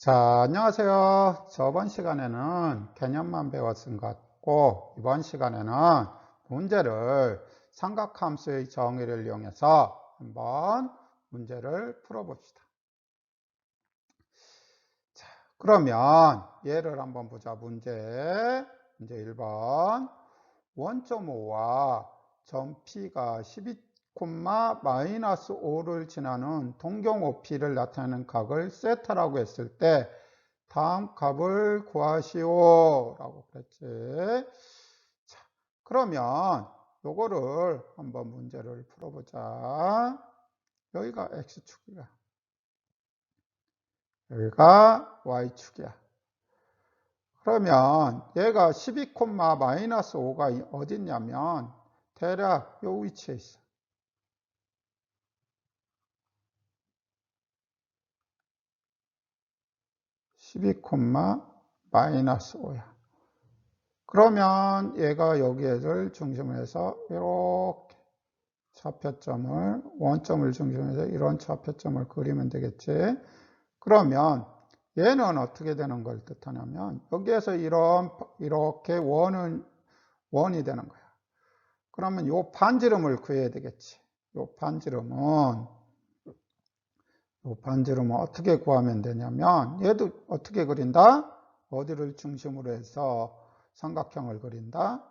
자, 안녕하세요. 저번 시간에는 개념만 배웠은 것 같고, 이번 시간에는 문제를 삼각함수의 정의를 이용해서 한번 문제를 풀어봅시다. 자, 그러면 얘를 한번 보자. 문제 1번. 원점 5와 점 P가 12,-5를 지나는 동경 OP를 나타내는 각을 세타라고 했을 때 다음 값을 구하시오 라고 그랬지. 자, 그러면 요거를 한번 문제를 풀어보자. 여기가 X축이야. 여기가 Y축이야. 그러면 얘가 12,-5가 어디 있냐면 대략 요 위치에 있어. 12,-5야. 그러면 얘가 여기를 중심으로 해서 이렇게 좌표점을, 원점을 중심으로 해서 이런 좌표점을 그리면 되겠지. 그러면 얘는 어떻게 되는 걸 뜻하냐면 여기에서 이렇게 원이 되는 거야. 그러면 요 반지름을 구해야 되겠지. 요 반지름은 어떻게 구하면 되냐면 얘도 어떻게 그린다? 어디를 중심으로 해서 삼각형을 그린다?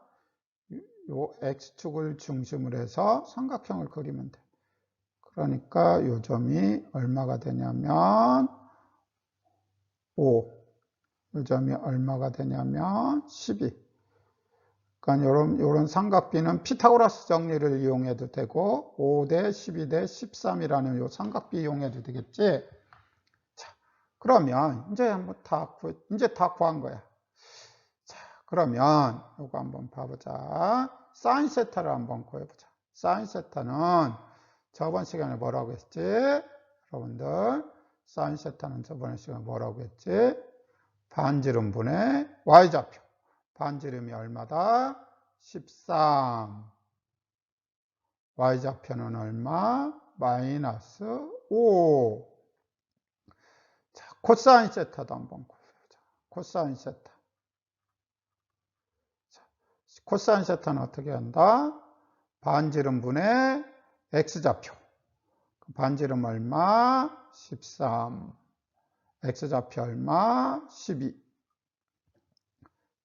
요 X축을 중심으로 해서 삼각형을 그리면 돼. 그러니까 요 점이 얼마가 되냐면 5. 요 점이 얼마가 되냐면 12. 그러니까 요런 삼각비는 피타고라스 정리를 이용해도 되고 5 대 12 대 13이라는 요 삼각비 이용해도 되겠지. 자, 그러면 이제 한번 이제 다 구한 거야. 자, 그러면 요거 한번 봐보자. 사인 세타를 한번 구해보자. 사인 세타는 저번 시간에 뭐라고 했지? 여러분들, 사인 세타는 저번 시간에 뭐라고 했지? 반지름분의 y좌표. 반지름이 얼마다? 13. y좌표는 얼마? 마이너스 5. 자, 코사인 세타도 한번 구해보자. 코사인 세타. 자, 코사인 세타는 어떻게 한다? 반지름분의 x좌표. 반지름 얼마? 13. x좌표 얼마? 12.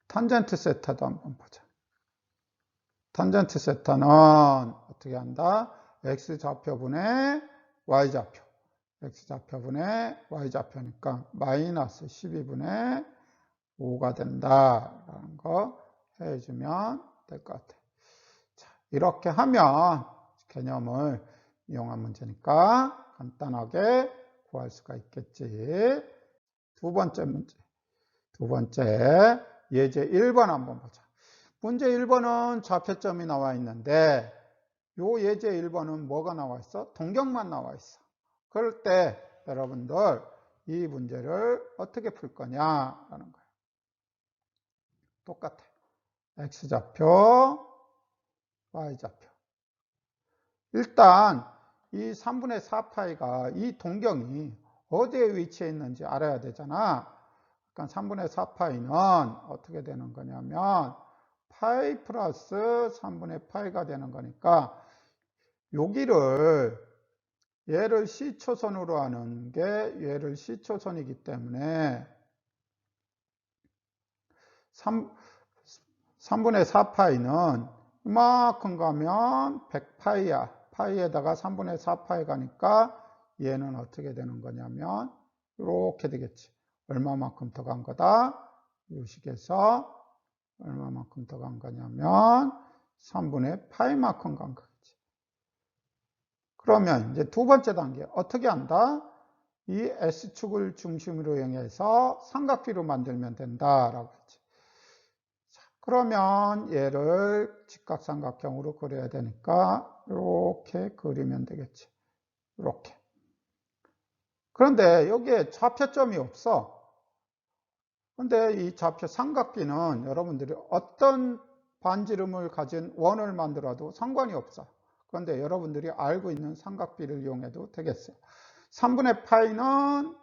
탄젠트 세타도 한번 보자. 탄젠트 세타는 어떻게 한다? x좌표분의 y좌표. x좌표분의 y좌표니까 마이너스 12분의 5가 된다라는 거 해주면 될 것 같아. 자, 이렇게 하면 개념을 이용한 문제니까 간단하게 구할 수가 있겠지. 두 번째 문제. 두 번째, 예제 1번 한번 보자. 문제 1번은 좌표점이 나와 있는데, 요 예제 1번은 뭐가 나와 있어? 동경만 나와 있어. 그럴 때 여러분들 이 문제를 어떻게 풀 거냐라는 거예요. 똑같아. x좌표, y좌표. 일단 이 3분의 4파이가 이 동경이 어디에 위치해 있는지 알아야 되잖아. 그러니까 3분의 4파이는 어떻게 되는 거냐면 파이 플러스 3분의 파이가 되는 거니까 여기를 얘를 C초선으로 하는 게 얘를 C초선이기 때문에 3분의 4파이는 이만큼 가면 100파이야. 파이에다가 3분의 4파이 가니까 얘는 어떻게 되는 거냐면 이렇게 되겠지. 얼마만큼 더 간 거다? 이 식에서 얼마만큼 더 간 거냐면 3분의 파이만큼 간 거겠지. 그러면 이제 두 번째 단계 어떻게 한다? 이 S축을 중심으로 이용해서 삼각비로 만들면 된다라고 했지. 자, 그러면 얘를 직각삼각형으로 그려야 되니까 이렇게 그리면 되겠지. 이렇게. 그런데 여기에 좌표점이 없어. 근데 이 좌표 삼각비는 여러분들이 어떤 반지름을 가진 원을 만들어도 상관이 없어. 그런데 여러분들이 알고 있는 삼각비를 이용해도 되겠어요. 3분의 파이는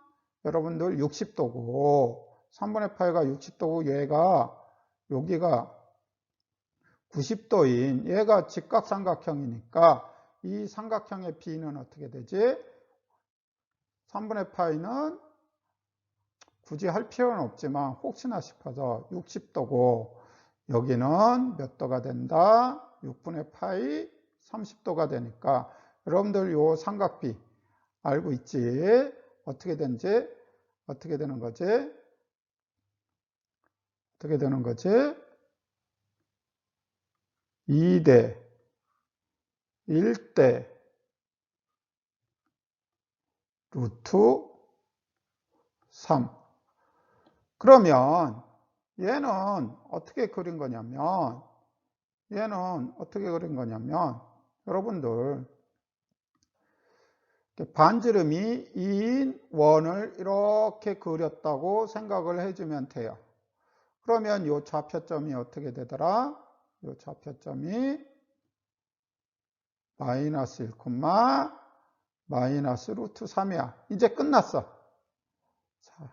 여러분들 60도고 3분의 파이가 60도고 얘가 여기가 90도인 얘가 직각삼각형이니까 이 삼각형의 B는 어떻게 되지? 3분의 파이는 굳이 할 필요는 없지만 혹시나 싶어서 60도고 여기는 몇 도가 된다? 6분의 파이 30도가 되니까 여러분들 요 삼각 B 알고 있지? 어떻게 되는지? 어떻게 되는 거지? 어떻게 되는 거지? 2대 1대 루트 3. 그러면 얘는 어떻게 그린 거냐면 여러분들 반지름이 2인 원을 이렇게 그렸다고 생각을 해주면 돼요. 그러면 이 좌표점이 어떻게 되더라? 이 좌표점이 마이너스 1, 마이너스 루트 3이야. 이제 끝났어. 자,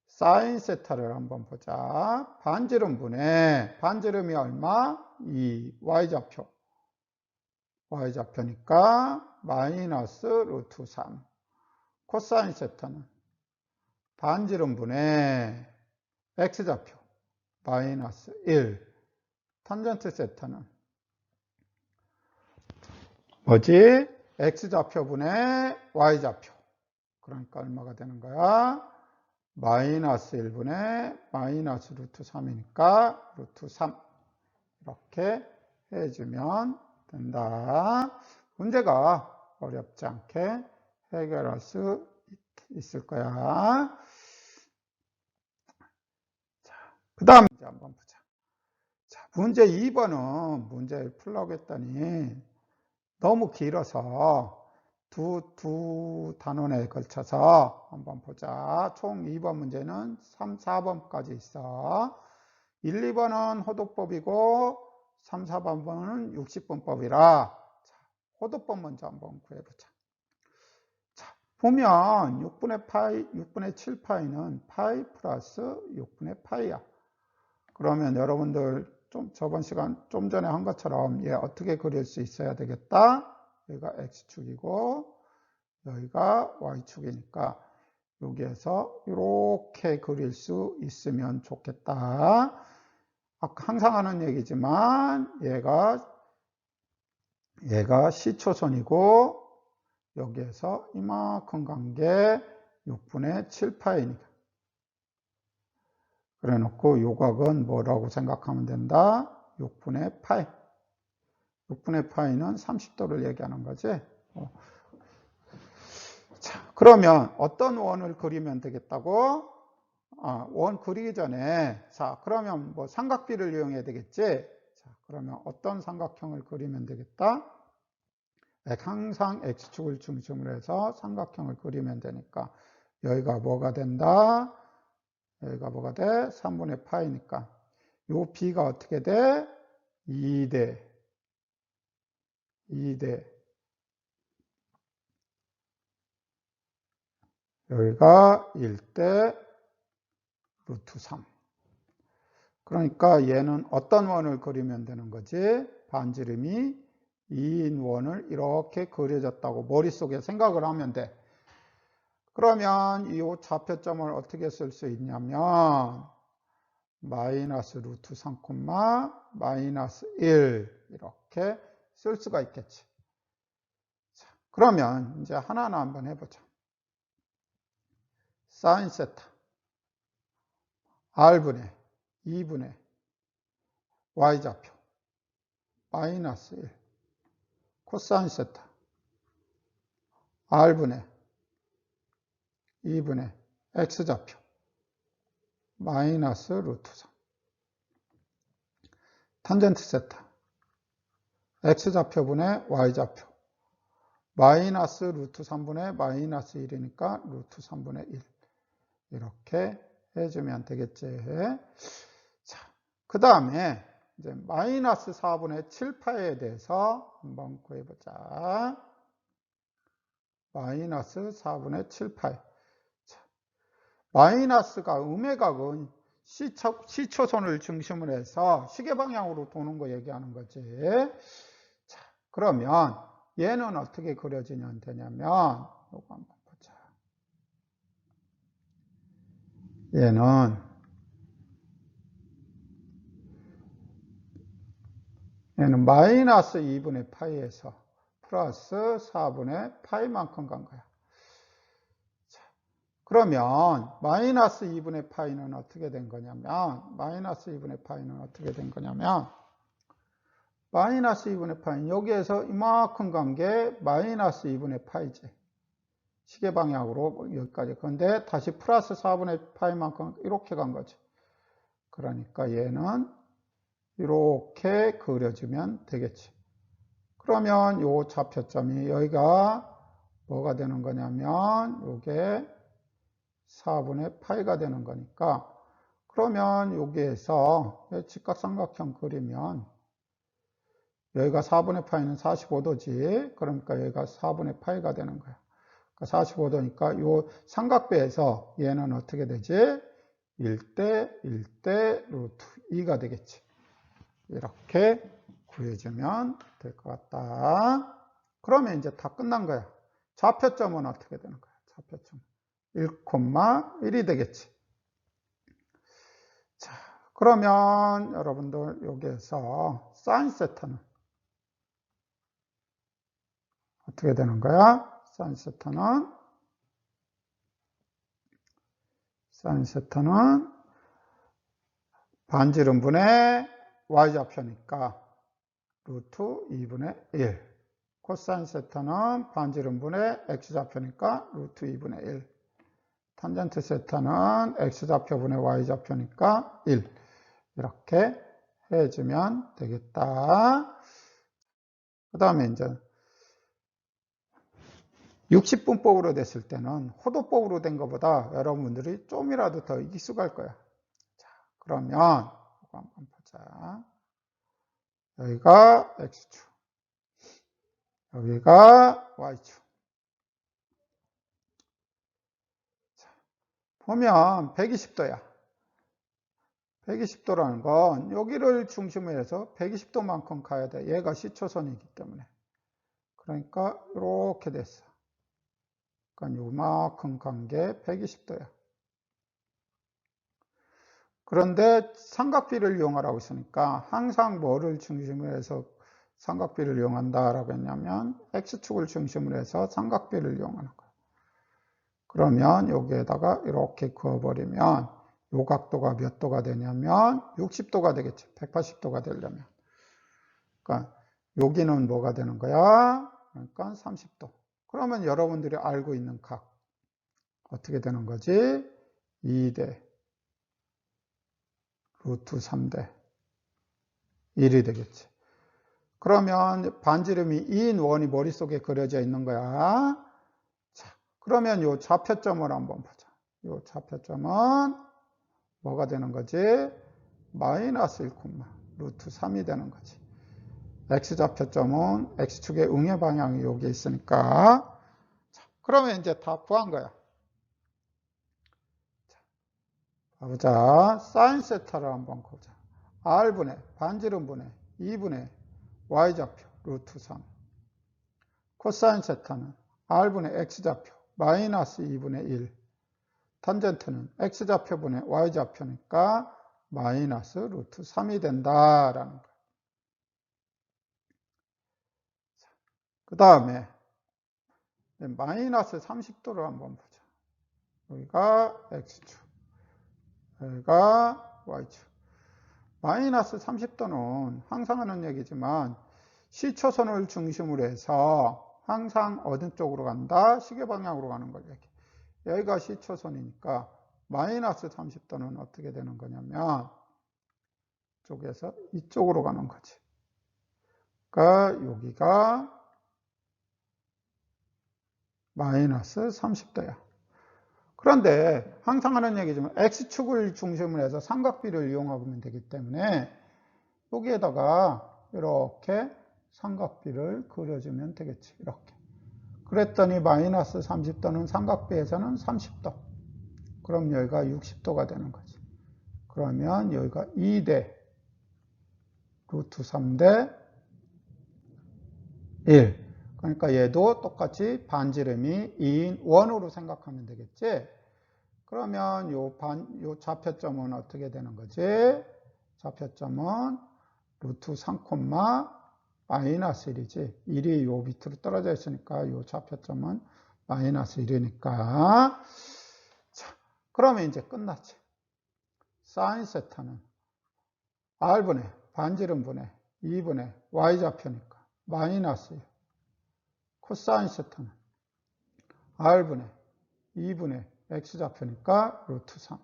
사인 세타를 한번 보자. 반지름이 얼마? 2, y좌표니까 마이너스 루트 3. 코사인 세타는 반지름분의 x좌표 마이너스 1. 탄젠트 세타는 뭐지? x좌표분의 y좌표. 그러니까 얼마가 되는 거야? 마이너스 1분의 마이너스 루트 3이니까 루트 3. 이렇게 해주면 된다. 문제가 어렵지 않게 해결할 수 있을 거야. 자, 그 다음 문제 한번 보자. 자, 문제 2번은 문제를 풀려고 했더니 너무 길어서 두 단원에 걸쳐서 한번 보자. 총 2번 문제는 3, 4번까지 있어. 1, 2번은 호도법이고 3, 4번은 60분법이라 호도법 먼저 한번 구해보자. 자, 보면 6분의 7파이는 파이 플러스 6분의 파이야. 그러면 여러분들 저번 시간 좀 전에 한 것처럼 얘 어떻게 그릴 수 있어야 되겠다? 여기가 X축이고 여기가 Y축이니까 여기에서 이렇게 그릴 수 있으면 좋겠다. 항상 하는 얘기지만 얘가 시초선이고 여기에서 이만큼 간 게 6분의 7파이니까 그래 놓고 요각은 뭐라고 생각하면 된다? 6분의 파이. 6분의 파이는 30도를 얘기하는 거지. 자, 그러면 어떤 원을 그리면 되겠다고? 원 그리기 전에, 자, 그러면 뭐 삼각비를 이용해야 되겠지? 자, 그러면 어떤 삼각형을 그리면 되겠다? 항상 X축을 중심으로 해서 삼각형을 그리면 되니까, 여기가 뭐가 된다? 여기가 뭐가 돼? 3분의 파이니까. 요 B가 어떻게 돼? 2대 여기가 1대 루트 3. 그러니까 얘는 어떤 원을 그리면 되는 거지? 반지름이 2인 원을 이렇게 그려졌다고 머릿속에 생각을 하면 돼. 그러면 이 좌표점을 어떻게 쓸 수 있냐면 마이너스 루트 3, 마이너스 1 이렇게 쓸 수가 있겠지. 자, 그러면 이제 하나하나 한번 해보자. 사인 세타 R분의 2분의 Y좌표 마이너스 1 코사인 세타 R분의 2분의 X좌표 마이너스 루트 3 탄젠트 세타 X좌표분의 Y좌표 마이너스 루트 3분의 마이너스 1이니까 루트 3분의 1 이렇게 해주면 되겠지. 자, 그 다음에 이제 마이너스 4분의 7파이에 대해서 한번 구해보자. 마이너스 4분의 7파이. 자, 마이너스가 음의 각은 C초선을 중심으로 해서 시계방향으로 도는 거 얘기하는 거지. 자, 그러면 얘는 어떻게 그려지면 되냐면, 요거 한번 보자. 얘는 마이너스 2분의 파이에서 플러스 4분의 파이만큼 간 거야. 자, 그러면 마이너스 2분의 파이는 어떻게 된 거냐면, 마이너스 2분의 파이는 어떻게 된 거냐면, 마이너스 2분의 파이는 여기에서 이만큼 간 게 마이너스 2분의 파이지. 시계 방향으로 여기까지. 그런데 다시 플러스 4분의 파이만큼 이렇게 간 거지. 그러니까 얘는 이렇게 그려주면 되겠지. 그러면 요 좌표점이 여기가 뭐가 되는 거냐면 요게 4분의 파이가 되는 거니까, 그러면 여기에서 직각삼각형 그리면 여기가 4분의 파이는 45도지. 그러니까 여기가 4분의 파이가 되는 거야. 그러니까 45도니까 요 삼각배에서 얘는 어떻게 되지? 1대 1대 루트 2가 되겠지. 이렇게 구해주면 될 것 같다. 그러면 이제 다 끝난 거야. 좌표점은 어떻게 되는 거야? 좌표점 1,1이 되겠지. 자, 그러면 여러분들 여기에서 사인 세타는 어떻게 되는 거야? 사인 세타는 반지름분의 y좌표니까 루트 2분의 1. 코사인 세타는 반지름분의 x좌표니까 루트 2분의 1. 탄젠트 세타는 x좌표분의 y좌표니까 1. 이렇게 해주면 되겠다. 그 다음에 이제 60분법으로 됐을 때는 호도법으로 된 것보다 여러분들이 좀이라도 더 익숙할 거야. 자, 그러면 이거 한번 보자. 여기가 x축, 여기가 y축. 자, 보면 120도야. 120도라는 건 여기를 중심으로 해서 120도만큼 가야 돼. 얘가 C초선이기 때문에. 그러니까 이렇게 됐어. 그러니까 요만큼 간 게 120도야. 그런데 삼각비를 이용하라고 했으니까 항상 뭐를 중심으로 해서 삼각비를 이용한다라고 했냐면 X축을 중심으로 해서 삼각비를 이용하는 거야. 그러면 여기에다가 이렇게 그어버리면 요 각도가 몇 도가 되냐면 60도가 되겠지. 180도가 되려면. 그러니까 여기는 뭐가 되는 거야? 그러니까 30도. 그러면 여러분들이 알고 있는 각 어떻게 되는 거지? 2대 루트 3대 1이 되겠지. 그러면 반지름이 2인 원이 머릿속에 그려져 있는 거야. 자, 그러면 요 좌표점을 한번 보자. 요 좌표점은 뭐가 되는 거지? 마이너스 1, 루트 3이 되는 거지. x좌표점은 x축의 응의 방향이 여기 있으니까. 자, 그러면 이제 다 구한 거야. 자, 보자. 사인 세타를 한번 보자. r분의 반지름분의 2분의 y좌표 루트 3. 코사인 세타는 r분의 x좌표 마이너스 2분의 1. 탄젠트는 x좌표분의 y좌표니까 마이너스 루트 3이 된다라는 거예요. 그 다음에 마이너스 30도를 한번 보자. 여기가 x축, 여기가 y축. 마이너스 30도는 항상 하는 얘기지만 C초선을 중심으로 해서 항상 어느 쪽으로 간다? 시계 방향으로 가는 걸 얘기해. 여기가 C초선이니까 마이너스 30도는 어떻게 되는 거냐면 이쪽에서 이쪽으로 가는 거지. 그러니까 여기가 마이너스 30도야. 그런데 항상 하는 얘기지만 X축을 중심으로 해서 삼각비를 이용하면 되기 때문에 여기에다가 이렇게 삼각비를 그려주면 되겠지. 이렇게. 그랬더니 마이너스 30도는 삼각비에서는 30도. 그럼 여기가 60도가 되는 거지. 그러면 여기가 2대 루트 3대 1. 그러니까 얘도 똑같이 반지름이 2인 원으로 생각하면 되겠지. 그러면 요 좌표점은 어떻게 되는 거지? 좌표점은 루트 3, 마이너스 1이지. 1이 요 밑으로 떨어져 있으니까 요 좌표점은 마이너스 1이니까. 자, 그러면 이제 끝났지. 사인 세타는 R분의 반지름분의 2분의 Y좌표니까 마이너스 1. 코사인 세타는 R분의 2분의 X좌표니까 루트 3.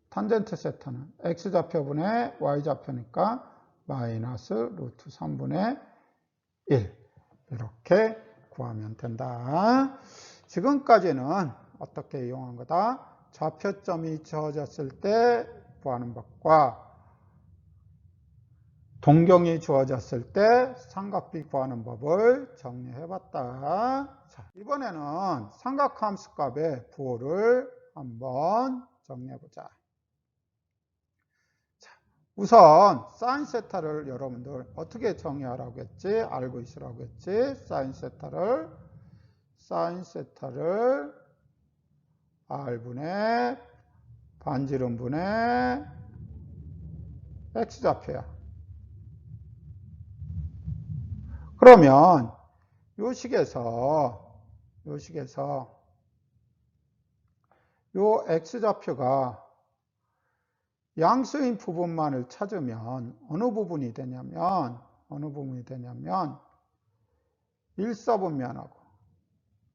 탄젠트 세타는 X좌표분의 Y좌표니까 마이너스 루트 3분의 1. 이렇게 구하면 된다. 지금까지는 어떻게 이용한 거다? 좌표점이 주어졌을 때 구하는 법과 동경이 주어졌을 때 삼각비 구하는 법을 정리해 봤다. 자, 이번에는 삼각함수 값의 부호를 한번 정리해 보자. 자, 우선 사인 세타를 여러분들 어떻게 정의하라고 했지? 알고 있으라고 했지? 사인 세타를 R분의 반지름분의 X좌표야. 그러면 요 식에서 요 X좌표가 양수인 부분만을 찾으면 어느 부분이 되냐면 1사분면하고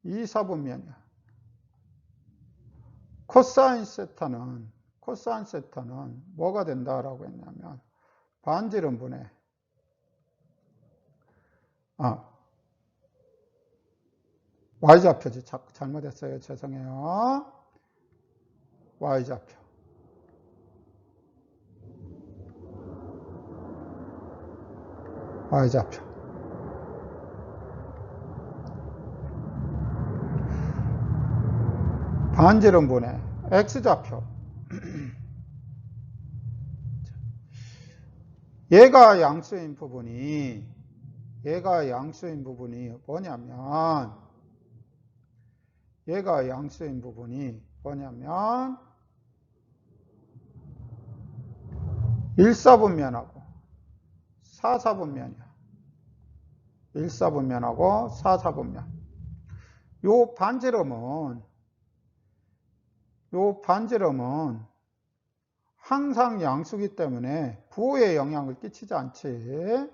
2사분면이야. 코사인 세타는 뭐가 된다라고 했냐면 반지름분의 Y좌표지. 잘못했어요. 죄송해요. Y좌표. 반지름분의 X좌표. 얘가 양수인 부분이 뭐냐면 1사분면하고 4사분면이야. 1사분면하고 4사분면. 요 반지름은 항상 양수기 때문에 부호에 영향을 끼치지 않지.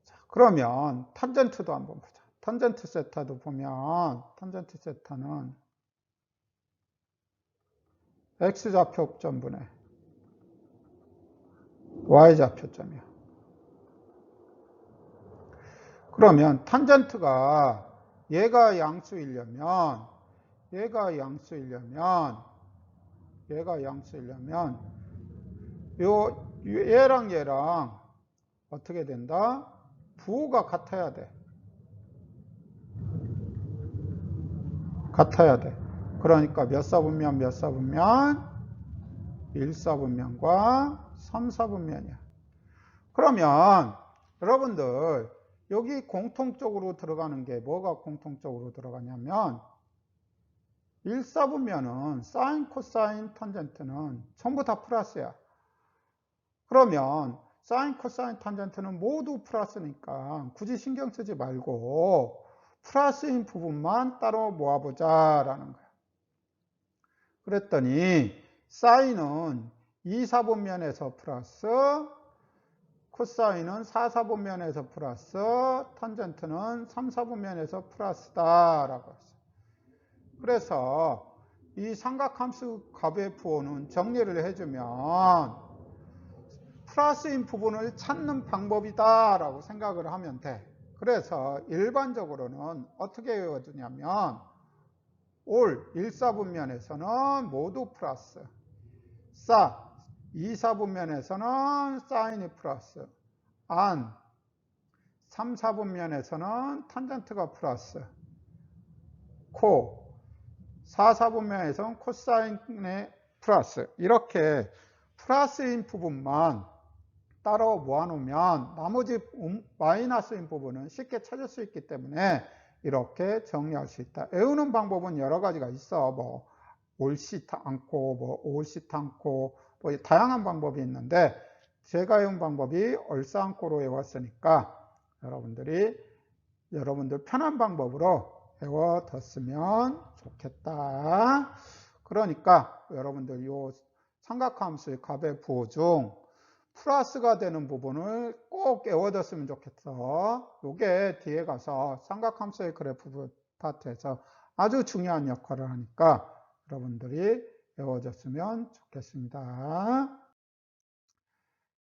자, 그러면 탄젠트도 한번 보자. 탄젠트 세타도 보면 탄젠트 세타는 X좌표점분의 Y좌표점이야. 그러면 탄젠트가 얘가 양수이려면 얘랑 어떻게 된다? 부호가 같아야 돼. 그러니까 몇 사분면? 1사분면과 3사분면이야. 그러면 여러분들 여기 공통적으로 들어가는 게 뭐가 공통적으로 들어가냐면 1사분면은 사인, 코사인, 탄젠트는 전부 다 플러스야. 그러면 사인, 코사인, 탄젠트는 모두 플러스니까 굳이 신경 쓰지 말고 플러스인 부분만 따로 모아보자라는 거야. 그랬더니 사인은 2사분면에서 플러스, 코사인은 4사분면에서 플러스, 탄젠트는 3사분면에서 플러스다라고 했어. 그래서 이 삼각함수 값의 부호는 정리를 해주면 플러스인 부분을 찾는 방법이다라고 생각을 하면 돼. 그래서 일반적으로는 어떻게 외워주냐면 올 1사분면에서는 모두 플러스, 2사분면에서는 사인이 플러스, 3, 4분면에서는 탄젠트가 플러스, 코, 4, 4분면에서는 코사인의 플러스. 이렇게 플러스인 부분만 따로 모아놓으면 나머지 마이너스인 부분은 쉽게 찾을 수 있기 때문에 이렇게 정리할 수 있다. 외우는 방법은 여러 가지가 있어. 뭐 옳지 않고 뭐 옳지 않고 뭐 다양한 방법이 있는데 제가 외운 방법이 얼싸안고로 외웠으니까 여러분들 편한 방법으로 외워뒀으면 좋겠다. 그러니까 여러분들 요 삼각함수의 값의 부호 중 플러스가 되는 부분을 꼭 외워뒀으면 좋겠어. 요게 뒤에 가서 삼각함수의 그래프 파트에서 아주 중요한 역할을 하니까 여러분들이 외워줬으면 좋겠습니다.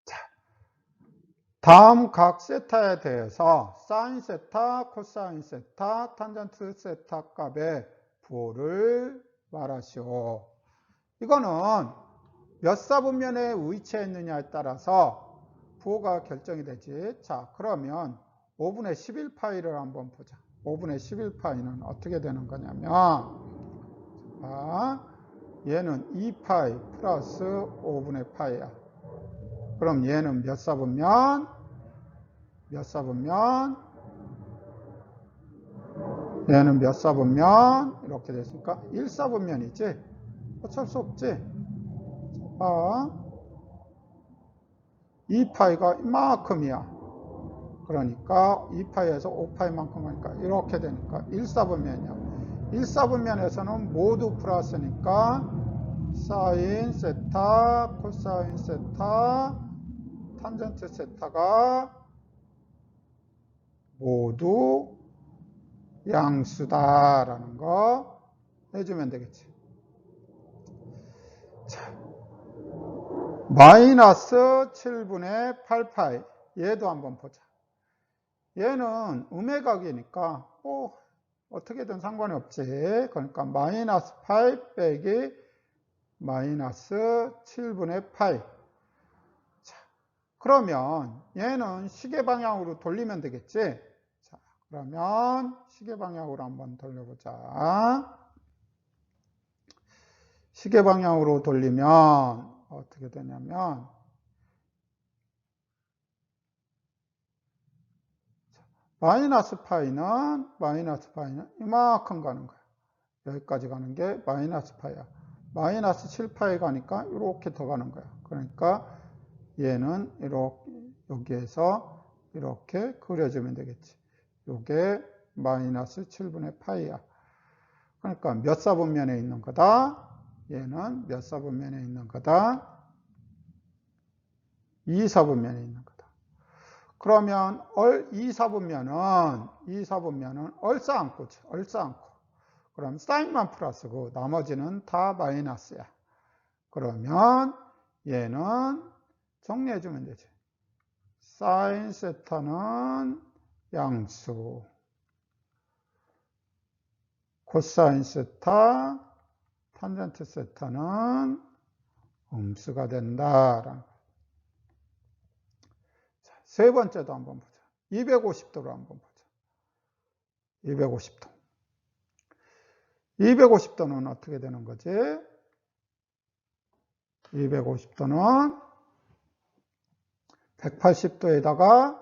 자, 다음 각 세타에 대해서 사인 세타, 코사인 세타, 탄젠트 세타 값의 부호를 말하시오. 이거는 몇 사분면에 위치해 있느냐에 따라서 부호가 결정이 되지. 자, 그러면 5분의 11파이를 한번 보자. 5분의 11파이는 어떻게 되는 거냐면, 자, 얘는 2파이 플러스 5분의 파이야. 그럼 얘는 몇 사분면? 몇 사분면? 얘는 몇 사분면? 이렇게 됐으니까 1사분면이지. 어쩔 수 없지. 자, 2파이가 이만큼이야. 그러니까 2파이에서 5파이만큼 하니까 이렇게 되니까 1사분면이야. 1사분면에서는 모두 플러스니까 사인 세타, 코사인 세타, 탄젠트 세타가 모두 양수다라는 거 해주면 되겠지. 자, 마이너스 7분의 8파이 얘도 한번 보자. 얘는 음의 각이니까 어떻게든 상관이 없지. 그러니까 마이너스 8 빼기 마이너스 7분의 파이. 자, 그러면 얘는 시계 방향으로 돌리면 되겠지. 자, 그러면 시계 방향으로 한번 돌려보자. 시계 방향으로 돌리면 어떻게 되냐면 마이너스 파이는 이만큼 가는 거야. 여기까지 가는 게 마이너스 파이야. 마이너스 7파이 가니까 이렇게 더 가는 거야. 그러니까 얘는 이렇게 여기에서 이렇게 그려주면 되겠지. 이게 마이너스 7분의 파이야. 그러니까 몇 사분면에 있는 거다? 얘는 몇 사분면에 있는 거다? 2사분면에 있는 거다. 그러면 2사분면은 얼싸안고지. 얼싸안고. 그럼 사인만 플러스고 나머지는 다 마이너스야. 그러면 얘는 정리해주면 되지. 사인 세타는 양수, 코사인 세타, 탄젠트 세타는 음수가 된다. 자, 세 번째도 한번 보자. 250도로 한번 보자. 250도. 250도는 어떻게 되는 거지? 250도는 180도에다가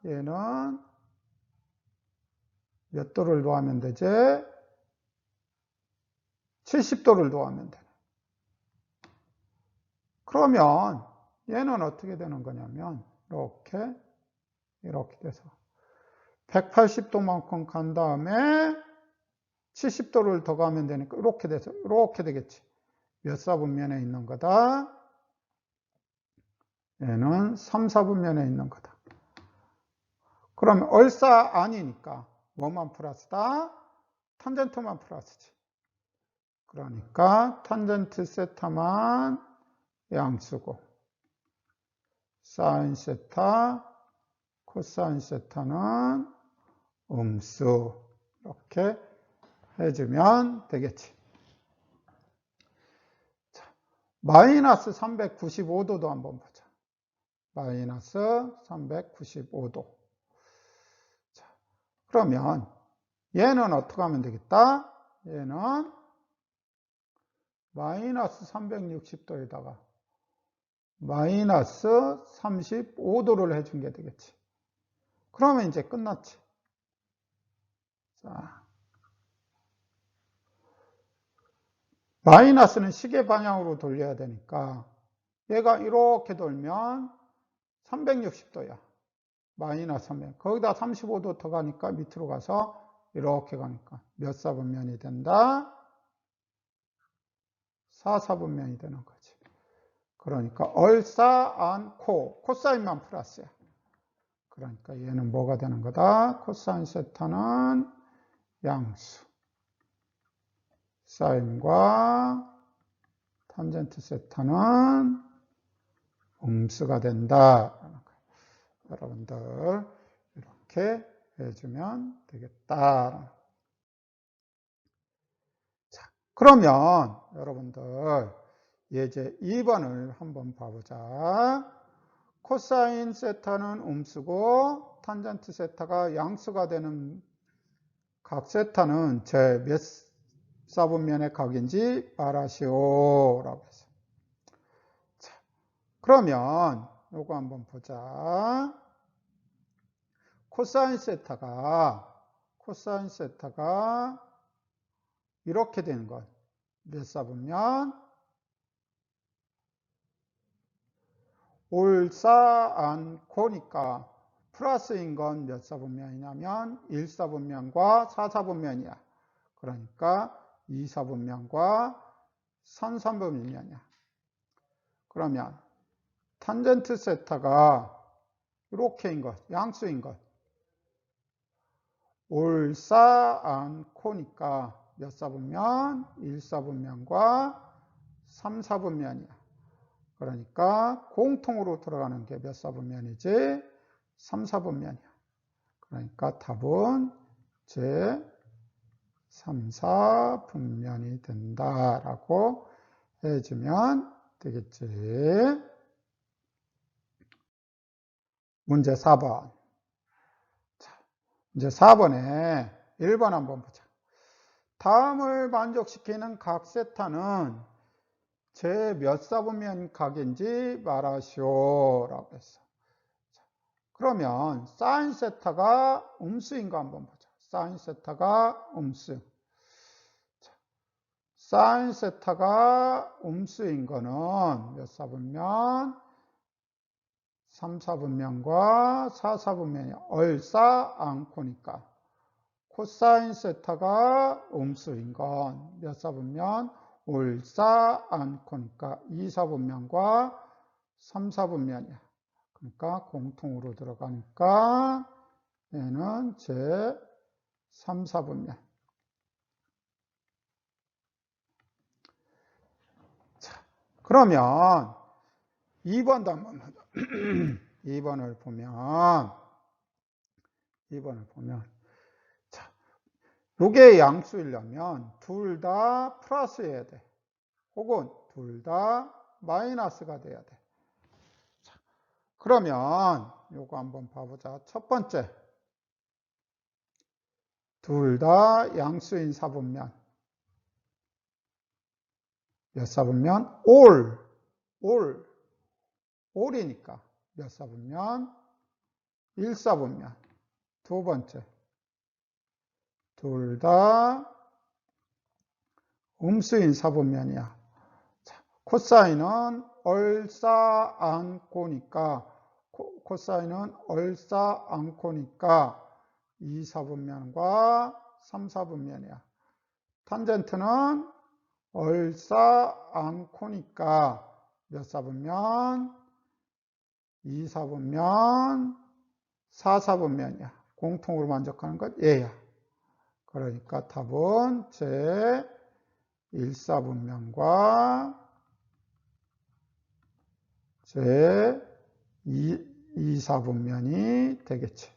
얘는 몇 도를 더하면 되지? 70도를 더하면 되네. 그러면 얘는 어떻게 되는 거냐면 이렇게 돼서 180도만큼 간 다음에 70도를 더 가면 되니까 이렇게 돼서 이렇게 되겠지. 몇 사분면에 있는 거다? 얘는 3, 4분면에 있는 거다. 그러면 얼싸 아니니까 뭐만 플러스다? 탄젠트만 플러스지. 그러니까 탄젠트 세타만 양수고 사인 세타, 코사인 세타는 음수. 이렇게 해주면 되겠지. 자, 마이너스 395도도 한번 보자. 마이너스 395도. 자, 그러면 얘는 어떻게 하면 되겠다? 얘는 마이너스 360도에다가 마이너스 35도를 해준 게 되겠지. 그러면 이제 끝났지. 자, 마이너스는 시계 방향으로 돌려야 되니까 얘가 이렇게 돌면 360도야. 마이너스 300. 거기다 35도 더 가니까 밑으로 가서 이렇게 가니까 몇 사분면이 된다? 4사분면이 되는 거지. 그러니까 얼싸 안코 코사인만 플러스야. 그러니까 얘는 뭐가 되는 거다? 코사인 세타는 양수. 사인과 탄젠트 세타는 음수가 된다. 여러분들 이렇게 해주면 되겠다. 자, 그러면 여러분들 예제 2번을 한번 봐보자. 코사인 세타는 음수고 탄젠트 세타가 양수가 되는 각 세타는 제 몇 사분면의 각인지 말하시오 라고 했어요. 자, 그러면 요거 한번 보자. 코사인 세타가 이렇게 되는 것. 몇 사분면? 올싸안코니까 플러스인 건 몇 사분면이냐면 1사분면과 4사분면이야. 그러니까 2사분면과 3사분면이야. 그러면 탄젠트 세타가 이렇게인 것, 양수인 것. 올싸안코니까 몇 사분면? 1사분면과 3사분면이야. 그러니까 공통으로 들어가는 게 몇 사분면이지? 3사분면이야. 그러니까 답은 제 3사분면이 된다라고 해주면 되겠지. 문제 4번. 자, 이제 4번에 1번 한번 보자. 다음을 만족시키는 각 세타는 제 몇 사분면 각인지 말하시오 라고 했어. 자, 그러면 사인 세타가 음수인 거 한번 보자. 사인 세타가 음수. 자, 사인 세타가 음수인 거는 몇 사분면? 3사분면과 4사분면이 얼싸안코니까 코사인 세타가 음수인 건 몇 사분면? 올싸안코니까 2사분면과 3사분면이야. 그러니까 공통으로 들어가니까 얘는 제 3사분면. 자, 그러면 2번도 한번 하자. 2번을 보면 자, 요게 양수이려면 둘 다 플러스여야 돼. 혹은 둘 다 마이너스가 돼야 돼. 자, 그러면 요거 한번 봐보자. 첫 번째. 둘 다 양수인 사분면. 몇 사분면? 올이니까 몇 사분면? 1사분면. 두 번째. 둘 다 음수인 사분면이야. 자, 코사인은 얼싸안코니까 코사인은 얼싸안코니까 2사분면과 3사분면이야. 탄젠트는 얼싸안코니까 몇 사분면? 2사분면, 4사분면이야. 공통으로 만족하는 것 얘야. 그러니까 답은 제 1사분면과 제 2사분면이 되겠지.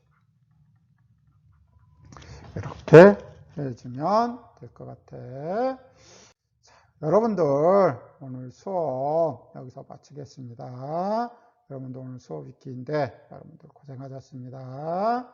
이렇게 해주면 될 것 같아. 자, 여러분들 오늘 수업 여기서 마치겠습니다. 여러분들 오늘 수업이 긴데 여러분들 고생하셨습니다.